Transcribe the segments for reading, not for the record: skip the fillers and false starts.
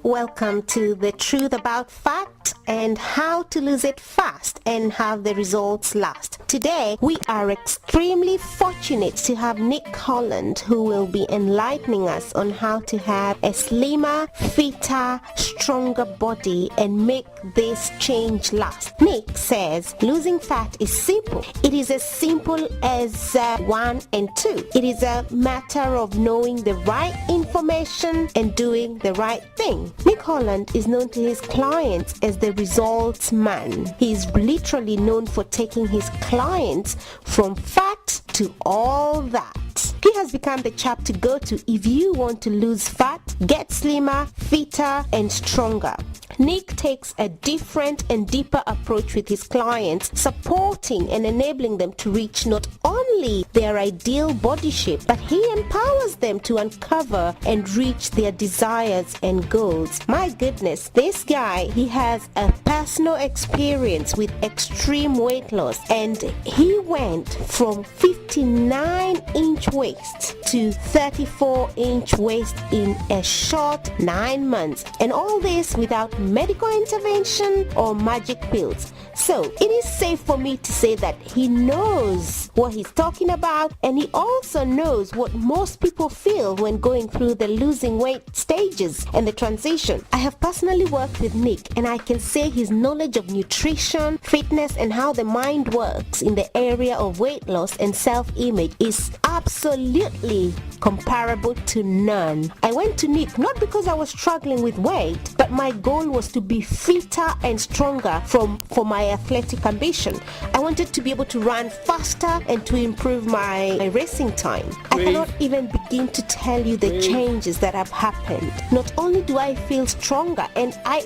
Welcome to the truth about fat and how to lose it fast and have the results last. Today we are extremely fortunate to have Nick Holland, who will be enlightening us on how to have a slimmer, fitter, stronger body and make this change last. Nick says losing fat is simple. It is as simple as 1 and 2. It is a matter of knowing the right information and doing the right thing. Nick Holland is known to his clients as the results man. He is literally known for taking his clients from fat to all that. He has become the chap to go to if you want to lose fat, get slimmer, fitter, and stronger. Nick takes a different and deeper approach with his clients, supporting and enabling them to reach not only their ideal body shape, but he empowers them to uncover and reach their desires and goals. My goodness, this guy, he has a personal experience with extreme weight loss, and he went from 59-inch waist to 34-inch waist in a short 9 months, and all this without medical intervention or magic pills. So it is safe for me to say that he knows what he's talking about, and he also knows what most people feel when going through the losing weight stages and the transition. I have personally worked with Nick, and I can say his knowledge of nutrition, fitness, and how the mind works in the area of weight loss and self-image is absolutely comparable to none. I went to Nick not because I was struggling with weight, but my goal was to be fitter and stronger for my athletic ambition. I wanted to be able to run faster and to improve my racing time. I cannot even begin to tell you the changes that have happened. Not only do I feel stronger, and I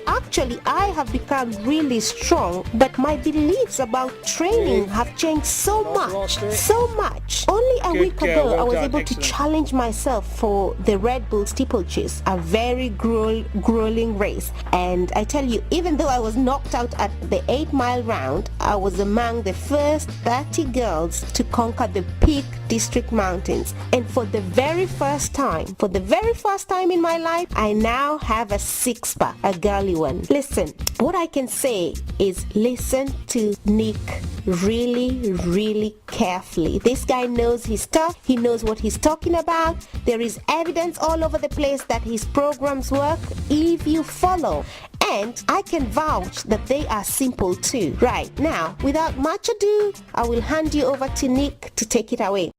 have become really strong, but my beliefs about training have changed so much. Only a week ago I was able to challenge myself for the Red Bull steeplechase, a very grueling race, and I tell you, even though I was knocked out at the 8-mile round, I was among the first 30 girls to conquer the Peak District Mountains. And for the very first time in my life, I now have a six-pack, a girly one. Listen, what I can say is listen to Nick really carefully. This guy knows his stuff. He knows what he's talking about. There is evidence all over the place that his programs work if you follow. And I can vouch that they are simple too. Right now, without much ado, I will hand you over to Nick to take it away.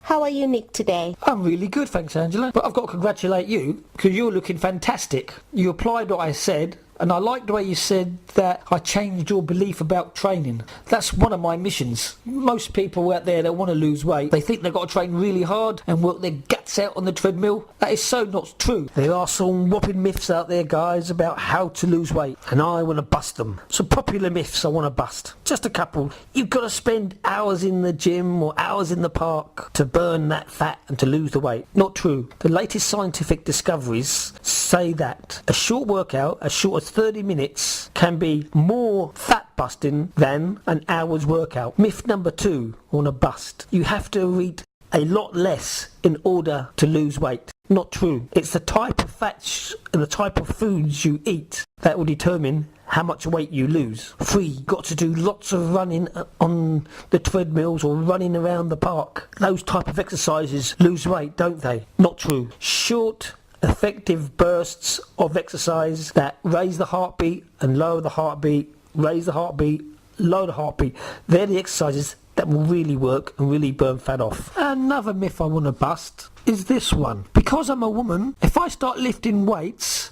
How are you, Nick, today? I'm really good, thanks, Angela. But I've got to congratulate you, because you're looking fantastic. You applied what I said, and I like the way you said that I changed your belief about training. That's one of my missions. Most people out there that want to lose weight, they think they've got to train really hard and work their guts out on the treadmill. That is so not true. There are some whopping myths out there, guys, about how to lose weight, and I want to bust them. Some popular myths I want to bust. Just a couple. You've got to spend hours in the gym or hours in the park to burn that fat and to lose the weight. Not true. The latest scientific discoveries say that a short workout, as short as 30 minutes, can be more fat busting than an hour's workout. Myth number 2 on a bust. You have to eat a lot less in order to lose weight. Not true. It's the type of fats and the type of foods you eat that will determine how much weight you lose. 3, got to do lots of running on the treadmills or running around the park. Those type of exercises lose weight, don't they? Not true. Short, effective bursts of exercise that raise the heartbeat and lower the heartbeat, raise the heartbeat, lower the heartbeat. They're the exercises that will really work and really burn fat off. Another myth I want to bust is this one. Because I'm a woman, if I start lifting weights,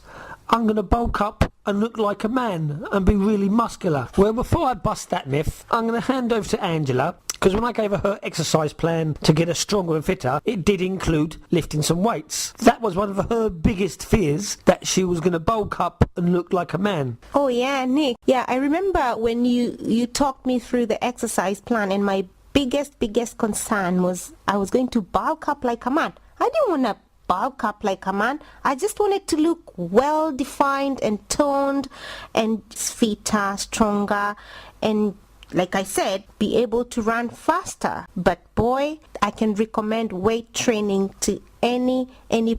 I'm going to bulk up and look like a man and be really muscular. Well, before I bust that myth, I'm going to hand over to Angela, because when I gave her exercise plan to get her stronger and fitter, it did include lifting some weights. That was one of her biggest fears, that she was going to bulk up and look like a man. Oh yeah, Nick. Yeah, I remember when you talked me through the exercise plan, and my biggest concern was I was going to bulk up like a man. I didn't want to bulk up like a man. I just wanted to look well defined and toned and fitter, stronger, and like I said, be able to run faster. But boy, I can recommend weight training to any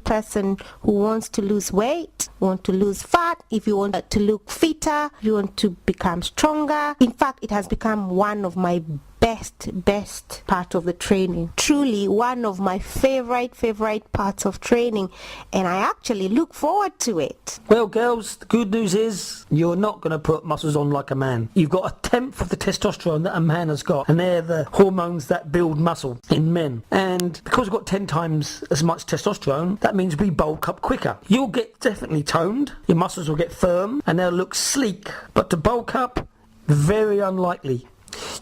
person who wants to lose weight want to lose fat, if you want to look fitter, if you want to become stronger. In fact, it has become one of my best part of the training. Truly one of my favorite parts of training, and I actually look forward to it. Well, girls, the good news is you're not going to put muscles on like a man. You've got a tenth of the testosterone that a man has got, and they're the hormones that build muscle in men. And because we've got 10 times as much testosterone, that means we bulk up quicker. You'll get definitely toned, your muscles will get firm, and they'll look sleek. But to bulk up, very unlikely.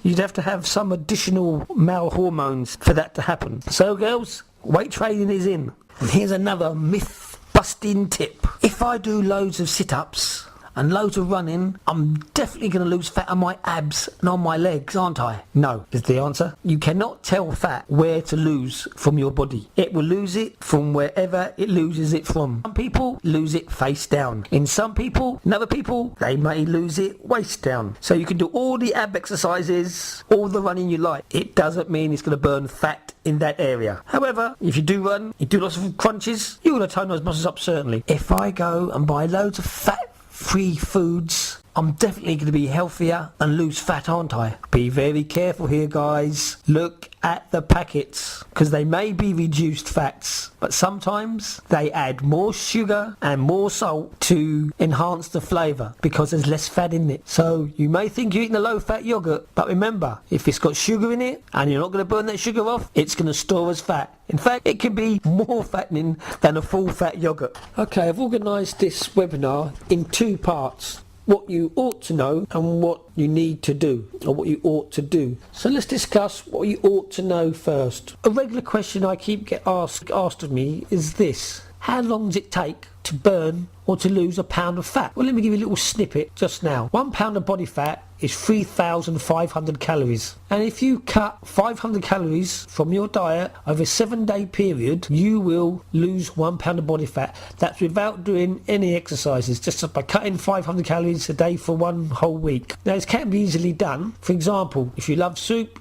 You'd have to have some additional male hormones for that to happen. So girls, weight training is in. And here's another myth busting tip. If I do loads of sit-ups and loads of running, I'm definitely going to lose fat on my abs and on my legs, aren't I? No, is the answer. You cannot tell fat where to lose from your body. It will lose it from wherever it loses it from. Some people lose it face down. In some people, in other people, they may lose it waist down. So you can do all the ab exercises, all the running you like. It doesn't mean it's going to burn fat in that area. However, if you do run, you do lots of crunches, you're going to tone those muscles up certainly. If I go and buy loads of fat-free foods, I'm definitely going to be healthier and lose fat, aren't I? Be very careful here, guys. Look at the packets, because they may be reduced fats, but sometimes they add more sugar and more salt to enhance the flavour because there's less fat in it. So you may think you're eating a low-fat yogurt, but remember, if it's got sugar in it and you're not going to burn that sugar off, it's going to store as fat. In fact, it can be more fattening than a full-fat yogurt. Okay, I've organised this webinar in 2 parts. What you ought to know and what you need to do, or what you ought to do. So let's discuss what you ought to know first. A regular question I keep get asked of me is this: how long does it take to burn or to lose a pound of fat? Well, let me give you a little snippet just now. 1 pound of body fat is 3,500 calories. And if you cut 500 calories from your diet over a 7-day period, you will lose 1 pound of body fat. That's without doing any exercises, just by cutting 500 calories a day for 1 whole week. Now, this can be easily done. For example, if you love soup,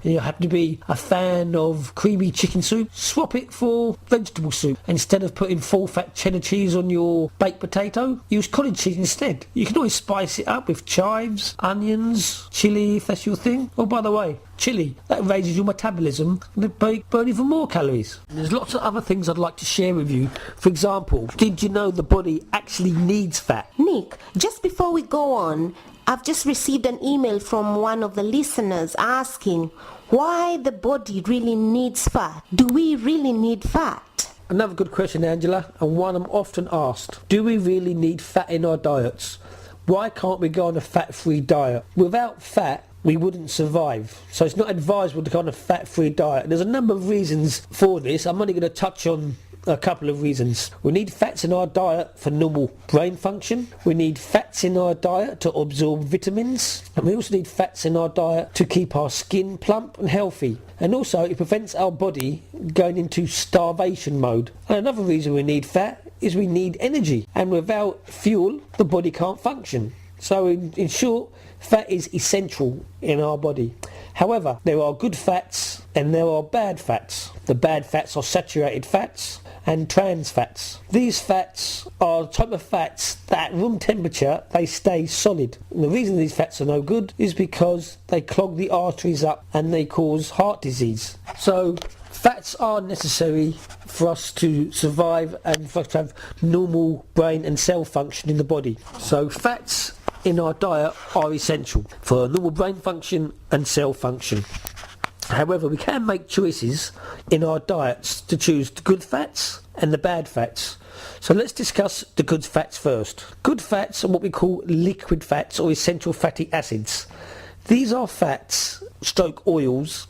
you happen to be a fan of creamy chicken soup, swap it for vegetable soup. Instead of putting full-fat cheddar cheese on your baked potato, use cottage cheese instead. You can always spice it up with chives, onions, chilli if that's your thing. Oh, by the way, chilli, that raises your metabolism and burn even more calories. There's lots of other things I'd like to share with you. For example, did you know the body actually needs fat? Nick, just before we go on, I've just received an email from one of the listeners asking why the body really needs fat. Do we really need fat? Another good question, Angela, and one I'm often asked. Do we really need fat in our diets? Why can't we go on a fat-free diet? Without fat, we wouldn't survive. So it's not advisable to go on a fat-free diet. There's a number of reasons for this. I'm only going to touch on a couple of reasons. We need fats in our diet for normal brain function. We need fats in our diet to absorb vitamins. And we also need fats in our diet to keep our skin plump and healthy. And also it prevents our body going into starvation mode. And another reason we need fat is we need energy. And without fuel, the body can't function. So in short, fat is essential in our body. However, there are good fats and there are bad fats. The bad fats are saturated fats and trans fats. These fats are the type of fats that at room temperature they stay solid. And the reason these fats are no good is because they clog the arteries up and they cause heart disease. So fats are necessary for us to survive and for us to have normal brain and cell function in the body. So fats in our diet are essential for normal brain function and cell function. However, we can make choices in our diets to choose the good fats and the bad fats. So let's discuss the good fats first. Good fats are what we call liquid fats or essential fatty acids. These are fats, stroke oils,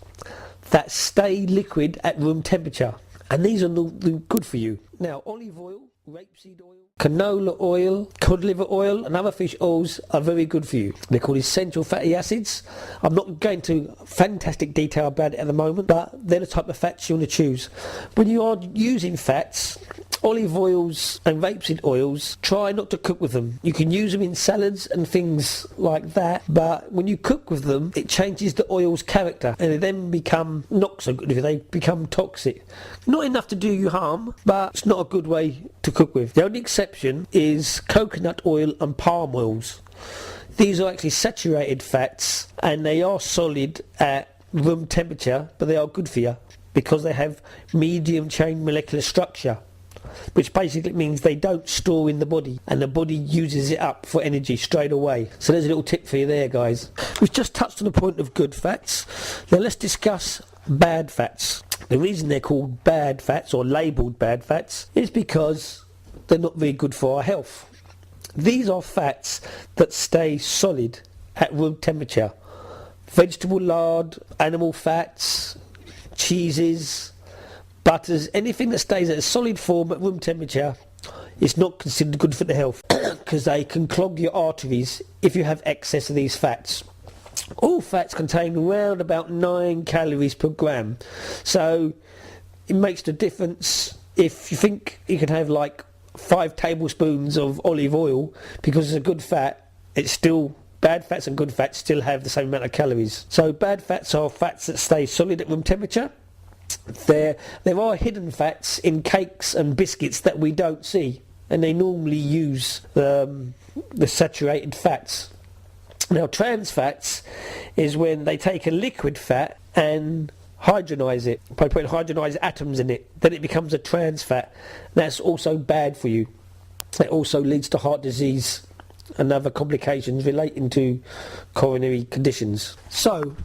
that stay liquid at room temperature. And these are good for you. Now, olive oil, rapeseed oil, canola oil, cod liver oil and other fish oils are very good for you. They're called essential fatty acids. I'm not going into fantastic detail about it at the moment, but they're the type of fats you want to choose. When you are using fats, Olive oils and rapeseed oils, try not to cook with them. You can use them in salads and things like that, but when you cook with them, it changes the oil's character and they then become not so good. They become toxic. Not enough to do you harm, but it's not a good way to cook with. The only exception is coconut oil and palm oils. These are actually saturated fats and they are solid at room temperature, but they are good for you because they have medium chain molecular structure, which basically means they don't store in the body and the body uses it up for energy straight away. So there's a little tip for you there, guys. We've just touched on the point of good fats. Now let's discuss bad fats. The reason they're called bad fats or labelled bad fats is because they're not very good for our health. These are fats that stay solid at room temperature. Vegetable lard, animal fats, cheeses, butters, anything that stays at a solid form at room temperature is not considered good for the health because they can clog your arteries if you have excess of these fats. All fats contain around about 9 calories per gram, so it makes the difference if you think you can have like 5 tablespoons of olive oil because it's a good fat. It's still bad fats and good fats still have the same amount of calories. So bad fats are fats that stay solid at room temperature. There are hidden fats in cakes and biscuits that we don't see, and they normally use the saturated fats. Now trans fats is when they take a liquid fat and hydrogenise it by putting hydrogenized atoms in it, then it becomes a trans fat. That's also bad for you. It also leads to heart disease and other complications relating to coronary conditions. So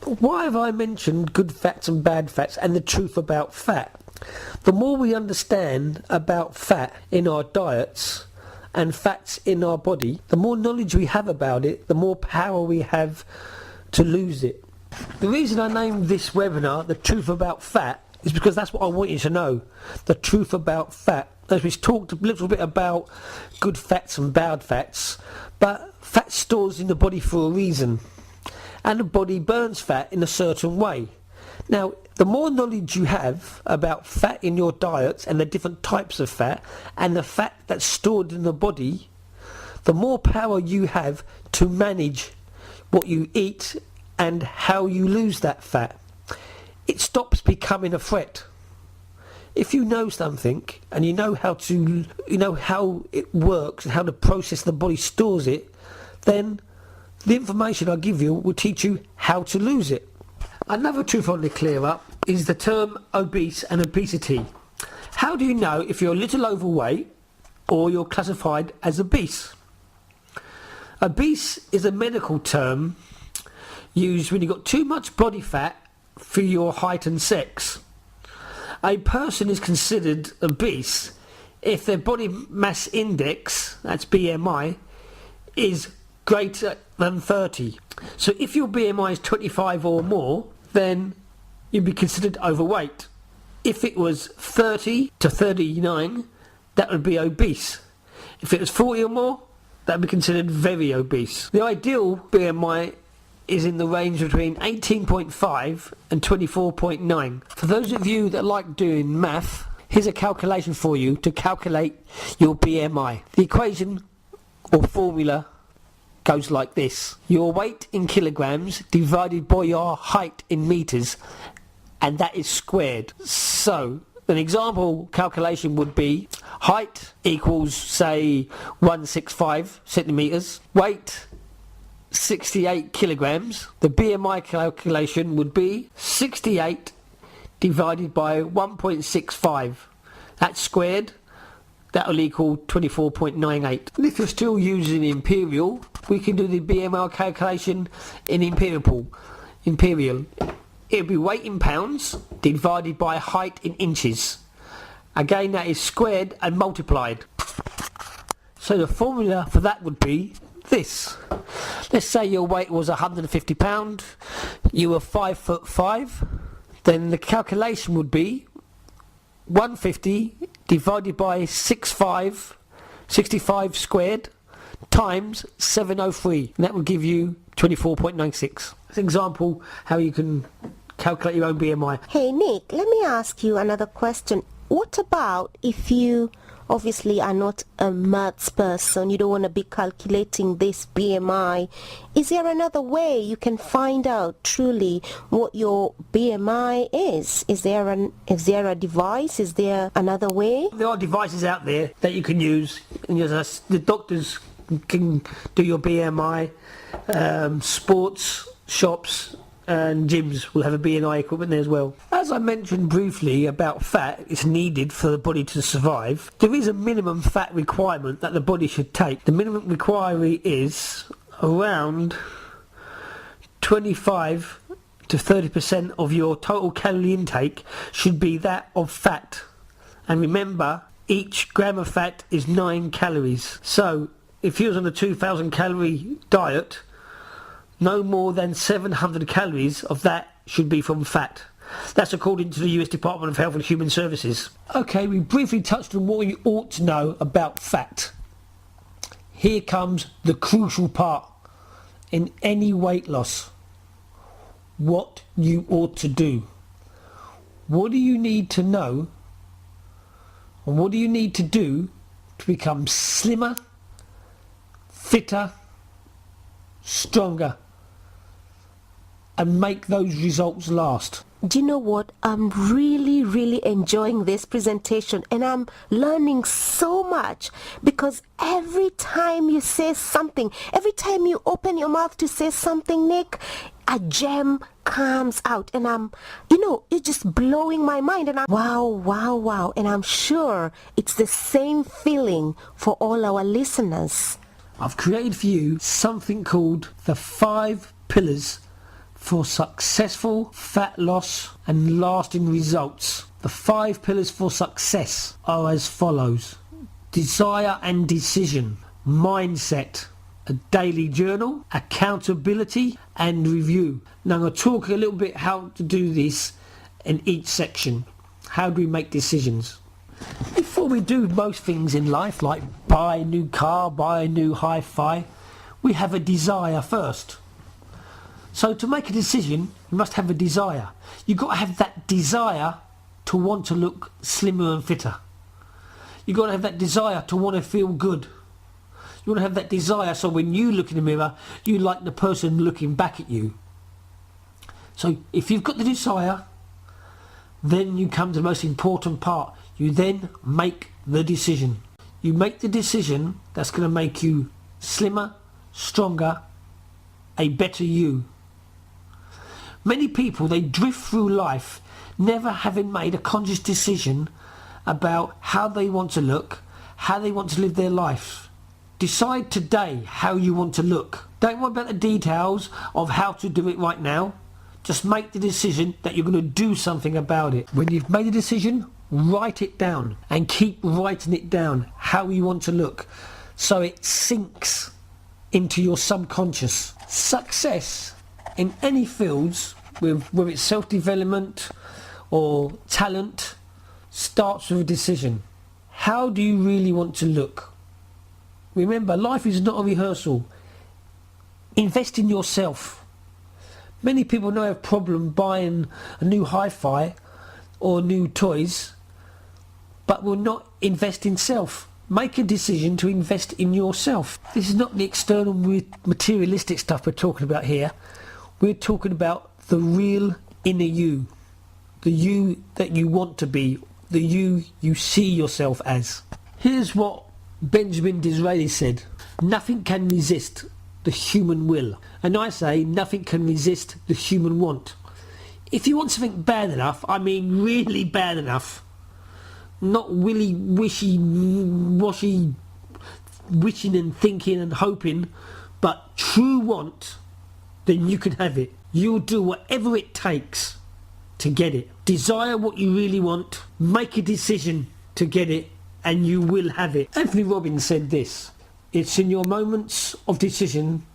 why have I mentioned good fats and bad fats and the truth about fat? The more we understand about fat in our diets and fats in our body, the more knowledge we have about it, the more power we have to lose it. The reason I named this webinar The Truth About Fat is because that's what I want you to know. The truth about fat. As we've talked a little bit about good fats and bad fats, but fat stores in the body for a reason. And the body burns fat in a certain way. Now, the more knowledge you have about fat in your diets and the different types of fat and the fat that's stored in the body, the more power you have to manage what you eat and how you lose that fat. It stops becoming a threat. If you know something and you know how it works and how the process the body stores it, then the information I give you will teach you how to lose it. Another truth I want to clear up is the term obese and obesity. How do you know if you're a little overweight or you're classified as obese? Obese is a medical term used when you've got too much body fat for your height and sex. A person is considered obese if their body mass index, that's BMI, is greater than 30. So if your BMI is 25 or more, then you'd be considered overweight. If it was 30 to 39, that would be obese. If it was 40 or more, that would be considered very obese. The ideal BMI is in the range between 18.5 and 24.9. For those of you that like doing math, here's a calculation for you to calculate your BMI. The equation or formula goes like this: your weight in kilograms divided by your height in meters, and that is squared. So an example calculation would be height equals, say, 165 centimeters, weight 68 kilograms. The BMI calculation would be 68 divided by 1.65. That's squared. That will equal 24.98. And if you're still using imperial, we can do the BMI calculation in imperial. It'll be weight in pounds divided by height in inches. Again, that is squared and multiplied. So the formula for that would be this. Let's say your weight was 150 pounds, you were 5'5", then the calculation would be 150 divided by 65 squared times 703, and that will give you 24.96. That's an example how you can calculate your own BMI. Hey Nick, let me ask you another question. what about if you obviously are not a maths person, you don't want to be calculating this BMI? Is there another way you can find out truly what your BMI is? Is there a device? Is there another way? There are devices out there that you can use, and the doctors can do your BMI. Sports shops and gyms will have a BMI equipment there as well. As I mentioned briefly about fat is needed for the body to survive, there is a minimum fat requirement that the body should take. The minimum requirement is around 25 to 30% of your total calorie intake should be that of fat. And remember, each gram of fat is 9 calories. So if you was on a 2,000 calorie diet, no more than 700 calories of that should be from fat. That's according to the US Department of Health and Human Services. Okay, we briefly touched on what you ought to know about fat. Here comes the crucial part in any weight loss. What you ought to do. What do you need to know, and what do you need to do to become slimmer, fitter, stronger, and make those results last? Do you know what? I'm really enjoying this presentation, and I'm learning so much, because every time you say something, every time you open your mouth to say something, Nick, a gem comes out, and it's just blowing my mind, and wow, and I'm sure it's the same feeling for all our listeners. I've created for you something called the 5 pillars for successful fat loss and lasting results. The 5 pillars for success are as follows: desire and decision, mindset, a daily journal, accountability and review. Now I'm going to talk a little bit how to do this in each section. How do we make decisions? Before we do most things in life, like buy a new car, buy a new hi-fi, we have a desire first. So to make a decision, you must have a desire. You've got to have that desire to want to look slimmer and fitter. You've got to have that desire to want to feel good. You want to have that desire so when you look in the mirror, you like the person looking back at you. So if you've got the desire, then you come to the most important part. You then make the decision. You make the decision that's going to make you slimmer, stronger, a better you. Many people, they drift through life never having made a conscious decision about how they want to look, how they want to live their life. Decide today how you want to look. Don't worry about the details of how to do it right now. Just make the decision that you're going to do something about it. When you've made a decision, write it down and keep writing it down, how you want to look, so it sinks into your subconscious. Success in any fields, whether it's self-development or talent, starts with a decision. How do you really want to look? Remember, life is not a rehearsal. Invest in yourself. Many people now have a problem buying a new hi-fi or new toys, but will not invest in self. Make a decision to invest in yourself. This is not the external materialistic stuff we're talking about here. We're talking about the real inner you. The you that you want to be. The you see yourself as. Here's what Benjamin Disraeli said. Nothing can resist the human will. And I say nothing can resist the human want. If you want something bad enough, I mean really bad enough, not willy wishy-washy wishing and thinking and hoping, but true want, then you can have it. You'll do whatever it takes to get it. Desire what you really want, make a decision to get it, and you will have it. Anthony Robbins said this: it's in your moments of decision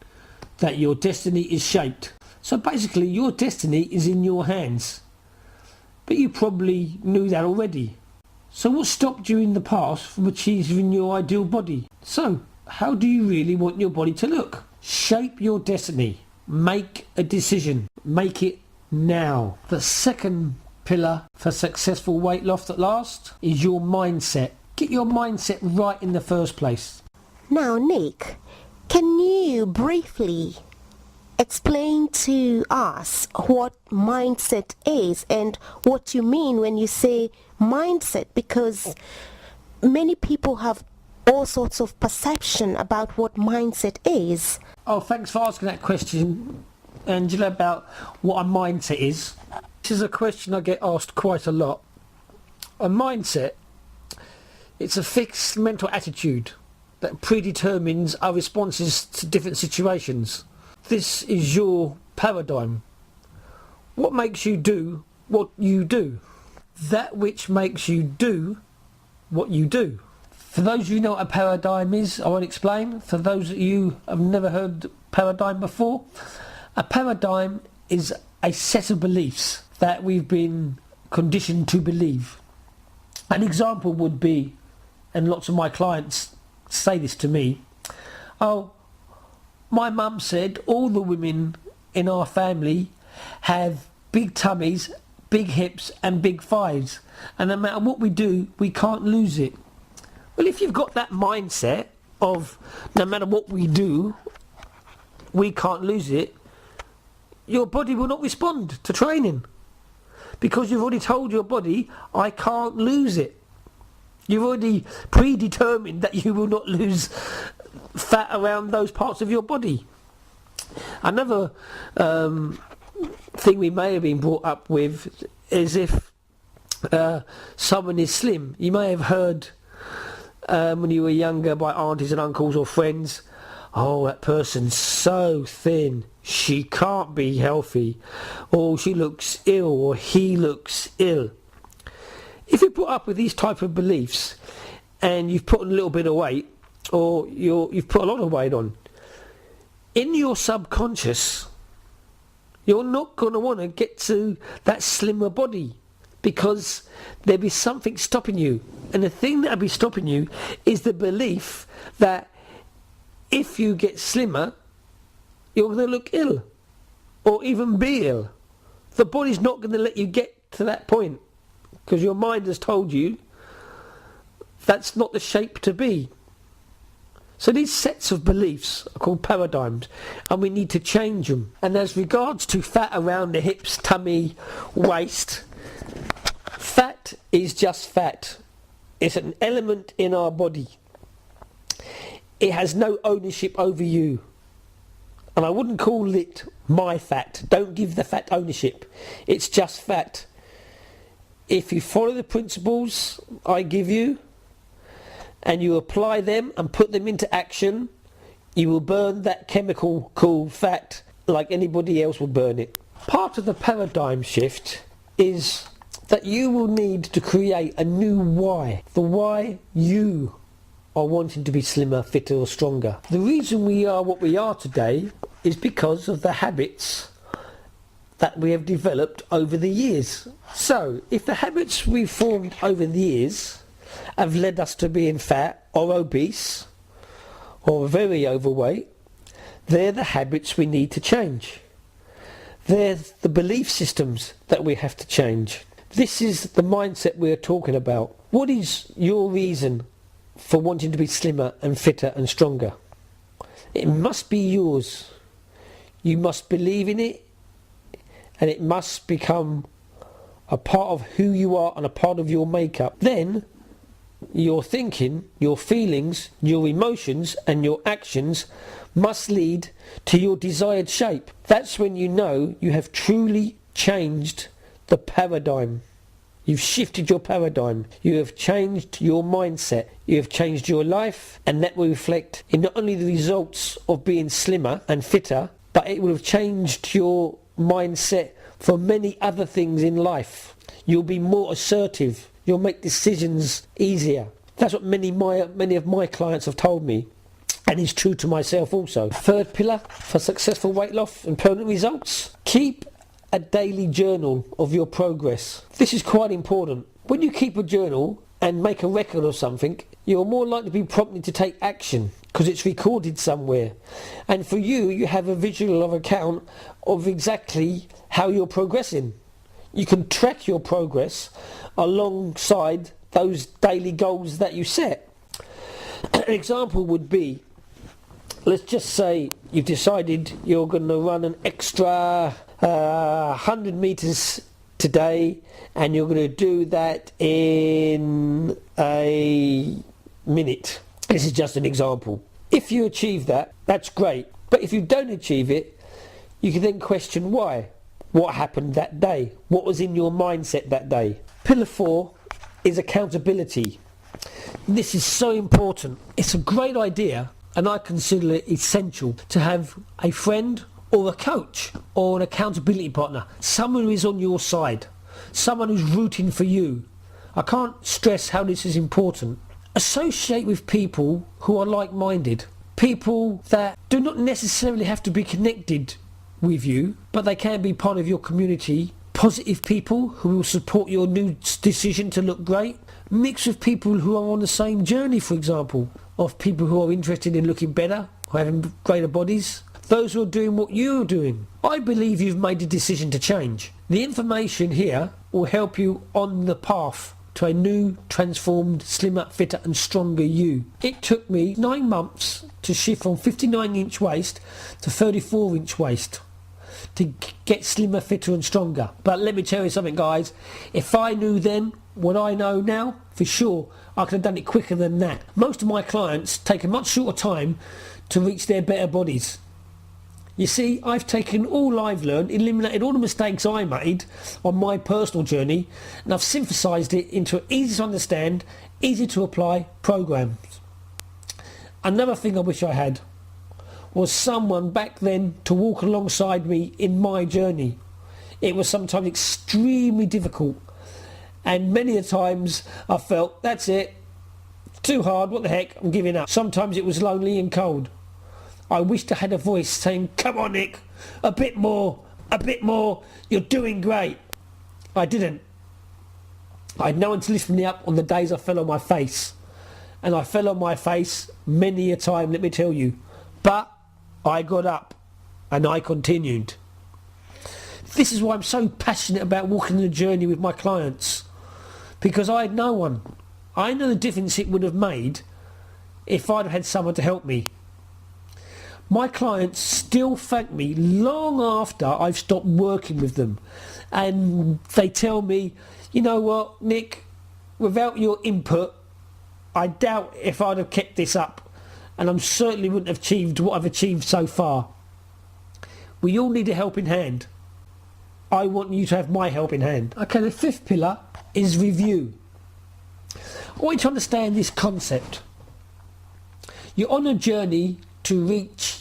that your destiny is shaped. So basically your destiny is in your hands, but you probably knew that already. So what stopped you in the past from achieving your ideal body? So how do you really want your body to look? Shape your destiny. Make a decision. Make it now. The second pillar for successful weight loss at last is your mindset. Get your mindset right in the first place. Now, Nick, can you briefly explain to us what mindset is and what you mean when you say mindset? Because many people have all sorts of perception about what mindset is. Oh, thanks for asking that question, Angela, about what a mindset is. This is a question I get asked quite a lot. A mindset, it's a fixed mental attitude that predetermines our responses to different situations. This is your paradigm. What makes you do what you do? That which makes you do what you do. For those of you who know what a paradigm is, I won't explain. For those of you who have never heard paradigm before, a paradigm is a set of beliefs that we've been conditioned to believe. An example would be, and lots of my clients say this to me, oh, my mum said all the women in our family have big tummies, big hips and big thighs, and no matter what we do, we can't lose it. Well, if you've got that mindset of no matter what we do, we can't lose it, your body will not respond to training, because you've already told your body, I can't lose it. You've already predetermined that you will not lose fat around those parts of your body. Another thing we may have been brought up with is if someone is slim. You may have heard when you were younger by aunties and uncles or friends, oh, that person's so thin, she can't be healthy, or she looks ill, or he looks ill. If you put up with these type of beliefs and you've put on a little bit of weight, or you've put a lot of weight on, in your subconscious you're not going to want to get to that slimmer body, because there'll be something stopping you. And the thing that'll be stopping you is the belief that if you get slimmer, you're going to look ill, or even be ill. The body's not going to let you get to that point, because your mind has told you that's not the shape to be. So these sets of beliefs are called paradigms, and we need to change them. And as regards to fat around the hips, tummy, waist, fat is just fat. It's an element in our body. It has no ownership over you. And I wouldn't call it my fat. Don't give the fat ownership. It's just fat. If you follow the principles I give you, and you apply them and put them into action, you will burn that chemical called fat like anybody else will burn it. Part of the paradigm shift is that you will need to create a new why. The why you are wanting to be slimmer, fitter or stronger. The reason we are what we are today is because of the habits that we have developed over the years. So if the habits we've formed over the years have led us to being fat or obese or very overweight, they're the habits we need to change. They're the belief systems that we have to change. This is the mindset we're talking about. What is your reason for wanting to be slimmer and fitter and stronger? It must be yours. You must believe in it, and it must become a part of who you are and a part of your makeup. Then your thinking, your feelings, your emotions and your actions must lead to your desired shape. That's when you know you have truly changed the paradigm. You've shifted your paradigm. You have changed your mindset. You have changed your life, and that will reflect in not only the results of being slimmer and fitter, but it will have changed your mindset for many other things in life. You'll be more assertive. You'll make decisions easier. That's what many of my clients have told me, and is true to myself also. Third pillar for successful weight loss and permanent results: keep a daily journal of your progress. This is quite important. When you keep a journal and make a record of something, you're more likely to be prompted to take action because it's recorded somewhere. And for you, you have a visual of account of exactly how you're progressing. You can track your progress alongside those daily goals that you set. An example would be, let's just say you've decided you're going to run an extra 100 meters today, and you're going to do that in a minute. This is just an example. If you achieve that, that's great. But if you don't achieve it, you can then question why. What happened that day? What was in your mindset that day? Pillar 4 is accountability. This is so important. It's a great idea, and I consider it essential to have a friend or a coach or an accountability partner, someone who is on your side, someone who's rooting for you. I can't stress how this is important. Associate with people who are like-minded, people that do not necessarily have to be connected with you, but they can be part of your community. Positive people who will support your new decision to look great. Mix with people who are on the same journey, for example, of people who are interested in looking better, or having greater bodies. Those who are doing what you're doing. I believe you've made a decision to change. The information here will help you on the path to a new, transformed, slimmer, fitter and stronger you. It took me 9 months to shift from 59-inch waist to 34-inch waist to get slimmer, fitter and stronger. But let me tell you something, guys. If I knew then what I know now, for sure I could have done it quicker than that. Most of my clients take a much shorter time to reach their better bodies. You see, I've taken all I've learned, eliminated all the mistakes I made on my personal journey, and I've synthesised it into an easy to understand, easy to apply programs. Another thing I wish I had was someone back then to walk alongside me in my journey. It was sometimes extremely difficult, and many a times I felt, that's it, too hard, what the heck, I'm giving up. Sometimes it was lonely and cold. I wished I had a voice saying, come on Nick, a bit more, you're doing great. I didn't. I had no one to lift me up on the days I fell on my face. And I fell on my face many a time, let me tell you. But I got up and I continued. This is why I'm so passionate about walking the journey with my clients. Because I had no one. I know the difference it would have made if I'd have had someone to help me. My clients still thank me long after I've stopped working with them, and they tell me, you know what Nick, without your input I doubt if I'd have kept this up, and I certainly wouldn't have achieved what I've achieved so far. We all need a helping hand. I want you to have my helping hand. Okay, the 5th pillar is review. I want you to understand this concept. You're on a journey to reach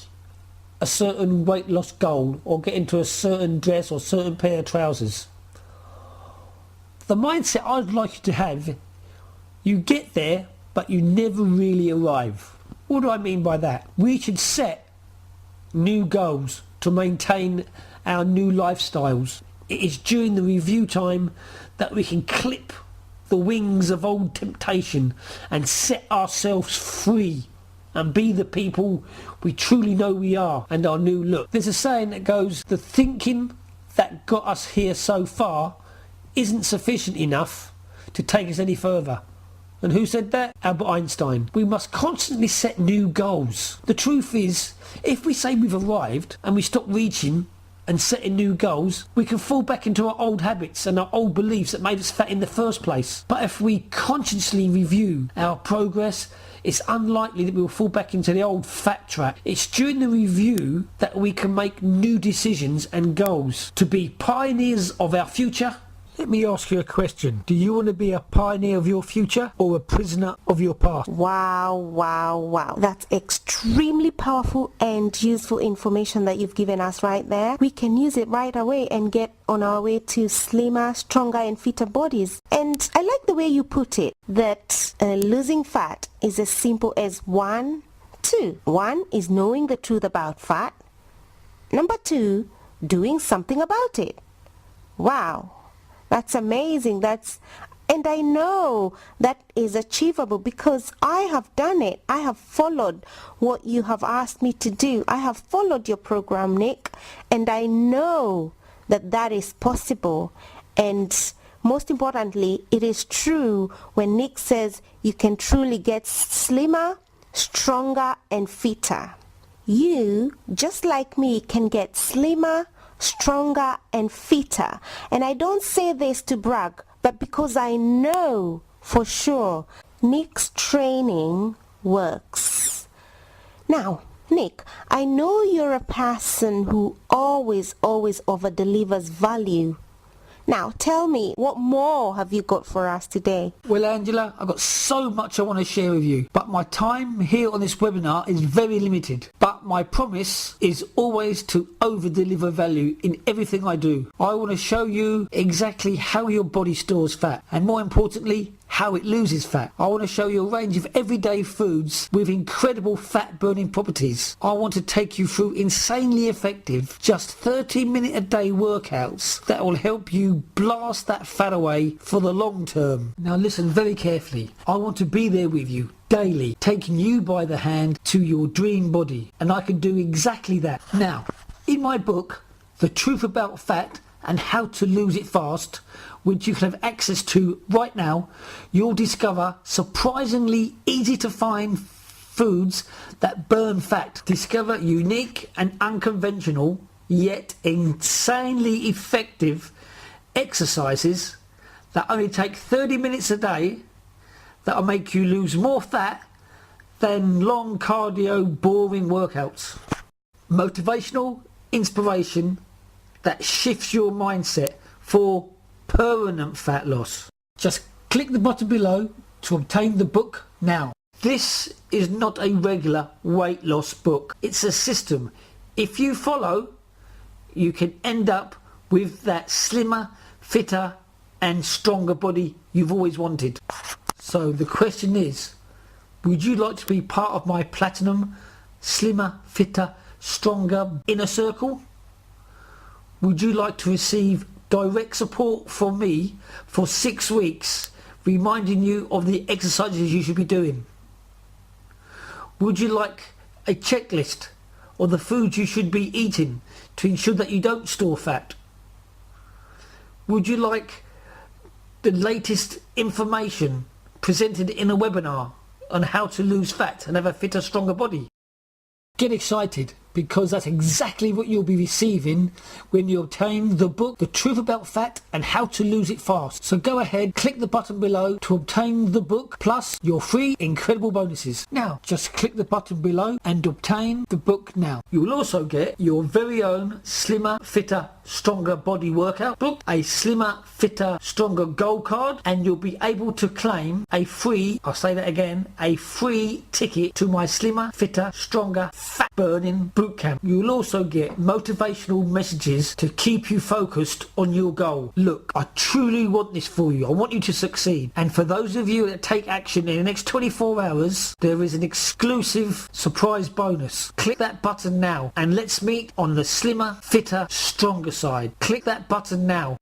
a certain weight loss goal or get into a certain dress or certain pair of trousers. The mindset I'd like you to have, you get there but you never really arrive. What do I mean by that? We should set new goals to maintain our new lifestyles. It is during the review time that we can clip the wings of old temptation and set ourselves free and be the people we truly know we are and our new look. There's a saying that goes, the thinking that got us here so far isn't sufficient enough to take us any further. And who said that? Albert Einstein. We must constantly set new goals. The truth is, if we say we've arrived and we stop reaching and setting new goals, we can fall back into our old habits and our old beliefs that made us fat in the first place. But if we consciously review our progress, it's unlikely that we will fall back into the old fat trap. It's during the review that we can make new decisions and goals to be pioneers of our future. Let me ask you a question. Do you want to be a pioneer of your future or a prisoner of your past? Wow, wow, wow. That's extremely powerful and useful information that you've given us right there. We can use it right away and get on our way to slimmer, stronger and fitter bodies. And I like the way you put it, that losing fat is as simple as 1, 2. 1 is knowing the truth about fat. Number 2, doing something about it. Wow. That's amazing. And I know that is achievable because I have done it. I have followed what you have asked me to do. I have followed your program, Nick, and I know that that is possible. And most importantly, it is true when Nick says you can truly get slimmer, stronger, and fitter. You, just like me, can get slimmer, stronger, and fitter. And I don't say this to brag, but because I know for sure Nick's training works. Now, Nick, I know you're a person who always over-delivers value. Now, tell me, what more have you got for us today? Well, Angela, I've got so much I want to share with you, but my time here on this webinar is very limited. But my promise is always to over-deliver value in everything I do. I want to show you exactly how your body stores fat, and more importantly, how it loses fat. I want to show you a range of everyday foods with incredible fat burning properties. I want to take you through insanely effective, just 30-minute a day workouts that will help you blast that fat away for the long term. Now listen very carefully. I want to be there with you daily, taking you by the hand to your dream body, and I can do exactly that. Now, in my book, The Truth About Fat and How to Lose It Fast, which you can have access to right now, you'll discover surprisingly easy to find foods that burn fat. Discover unique and unconventional yet insanely effective exercises that only take 30 minutes a day that will make you lose more fat than long cardio boring workouts. Motivational inspiration that shifts your mindset for permanent fat loss. Just click the button below to obtain the book now. This is not a regular weight loss book. It's a system. If you follow, you can end up with that slimmer, fitter and stronger body you've always wanted. So the question is, would you like to be part of my platinum, slimmer, fitter, stronger inner circle? Would you like to receive direct support from me for 6 weeks, reminding you of the exercises you should be doing? Would you like a checklist of the foods you should be eating to ensure that you don't store fat? Would you like the latest information presented in a webinar on how to lose fat and have a fitter, stronger body? Get excited, because that's exactly what you'll be receiving when you obtain the book, The Truth About Fat and How to Lose It Fast. So go ahead, click the button below to obtain the book, plus your free incredible bonuses. Now, just click the button below and obtain the book now. You'll also get your very own slimmer, fitter, stronger body workout book, a slimmer, fitter, stronger gold card, and you'll be able to claim a free, I'll say that again, a free ticket to my slimmer, fitter, stronger, fat burning bootcamp. You'll also get motivational messages to keep you focused on your goal. Look, I truly want this for you. I want you to succeed. And for those of you that take action in the next 24 hours, there is an exclusive surprise bonus. Click that button now and let's meet on the slimmer, fitter, stronger side. Click that button now.